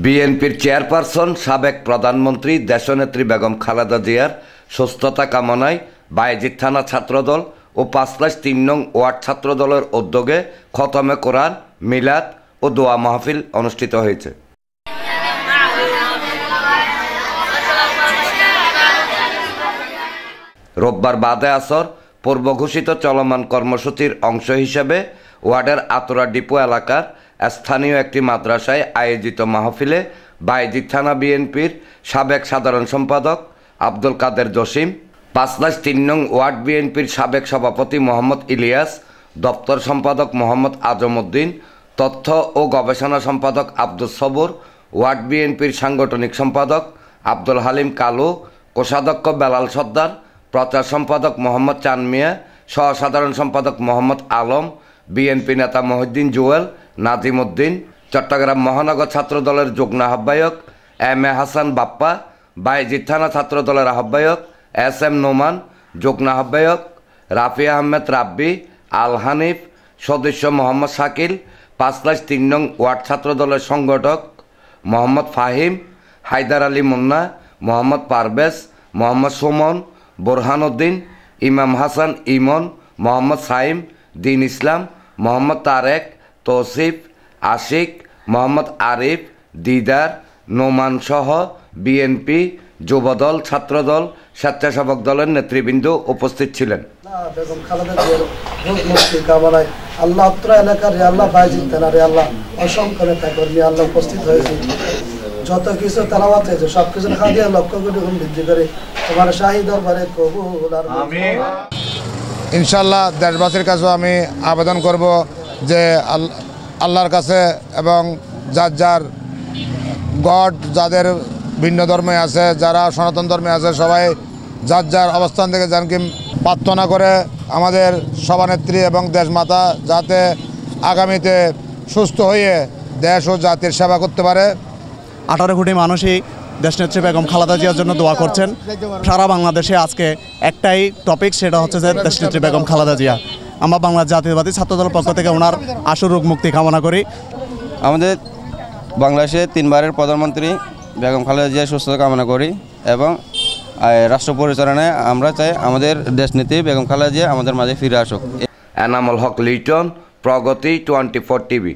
বিএনপির চেয়ারপারসন সাবেক প্রধানমন্ত্রী দেশনেত্রী বেগম খালেদা জিয়ার সুস্থতা কামনায় বায়েজিদ থানা ছাত্রদল ও ৫/৩ নং ওয়ার্ড ছাত্রদলের উদ্যোগে খতমে কোরআন, মিলাদ ও দোয়া মাহফিল অনুষ্ঠিত হয়েছে। রোববার বাদে আসর পূর্ব ঘোষিত চলমান কর্মসূচির অংশ হিসেবে ওয়ার্ডের আতরা ডিপো এলাকার স্থানীয় একটি মাদ্রাসায় আয়োজিত মাহফিলে বায়েজিদ থানা বিএনপির সাবেক সাধারণ সম্পাদক আব্দুল কাদের জসিম, ৫/৩ নং ওয়ার্ড বিএনপির সাবেক সভাপতি মোহাম্মদ ইলিয়াস, দপ্তর সম্পাদক মোহাম্মদ আজম উদ্দিন, তথ্য ও গবেষণা সম্পাদক আব্দুল সবুর, ওয়ার্ড বিএনপির সাংগঠনিক সম্পাদক আব্দুল হালিম কালু, কোষাধ্যক্ষ বেলাল সর্দার, প্রচার সম্পাদক মোহাম্মদ চান মিয়া, সহসাধারণ সম্পাদক মোহাম্মদ আলম, বিএনপি নেতা মহিউদ্দিন জুয়েল, নাজিম উদ্দিন, চট্টগ্রাম মহানগর ছাত্রদলের যুগ্ম আহ্বায়ক এম এ হাসান বাপ্পা, বায়েজিদ থানা ছাত্রদলের আহ্বায়ক এস এম নোমান, যুগ্ম আহ্বায়ক রাফি আহমেদ রাব্বি, আল হানিফ, সদস্য মোহাম্মদ শাকিল, ৫/৩ নং ওয়ার্ড ছাত্রদলের সংগঠক মোহাম্মদ ফাহিম, হায়দার আলী মুন্না, মোহাম্মদ পারভেজ, মোহাম্মদ সুমন, বোরহান উদ্দিন, ইমাম হাসান ইমন, মোহাম্মদ সাইম, দিন ইসলাম, মোহাম্মদ তারেক, তৌসিফ, আশিক, মোহাম্মদ আরিফ, দিদার, নোমান সহ বিএনপি, যুবদল, ছাত্রদল, স্বেচ্ছাসেবক দলের নেতৃবৃন্দ উপস্থিত ছিলেন। বেগম খালেদা জিয়ার মুক্তি কামনায় আল্লাহ অত্র এলাকার আল্লাহ বায়েজিদ থানার আল্লাহ অসংখ্য নেতা কর্মী আল্লাহ উপস্থিত হয়েছে। যত কিছু তালাওয়াত হয়েছে সব কিছু হাদিয়া লক্ষ কোটি গুণ বৃদ্ধি করে তোমার শাহী দরবারে কবুল আর আমিন। ইনশাআল্লাহ দেশবাসীর কাছেও আমি আবেদন করব যে আল্লাহর কাছে এবং যার যার গড যাদের ভিন্ন ধর্মে আছে, যারা সনাতন ধর্মে আছে, সবাই যার যার অবস্থান থেকে জানকি প্রার্থনা করে আমাদের সভানেত্রী এবং দেশমাতা যাতে আগামীতে সুস্থ হয়ে দেশ ও জাতির সেবা করতে পারে। 18 কোটি মানুষই দেশনেত্রী বেগম খালেদা জিয়ার জন্য দোয়া করছেন। সারা বাংলাদেশে আজকে একটাই টপিক, সেটা হচ্ছে যে দেশনেত্রী বেগম খালেদা জিয়া। আমরা বাংলা জাতীয়বাদী ছাত্রদলের পক্ষ থেকে ওনার আশু রোগ মুক্তি কামনা করি। আমাদের বাংলাদেশের 3বারের প্রধানমন্ত্রী বেগম খালেদা জিয়ার সুস্থতা কামনা করি এবং রাষ্ট্র পরিচালনায় আমরা চাই আমাদের দেশনেত্রী বেগম খালেদা জিয়া আমাদের মাঝে ফিরে আসুক। এনামুল হক লিটন, প্রগতি 24 টিভি।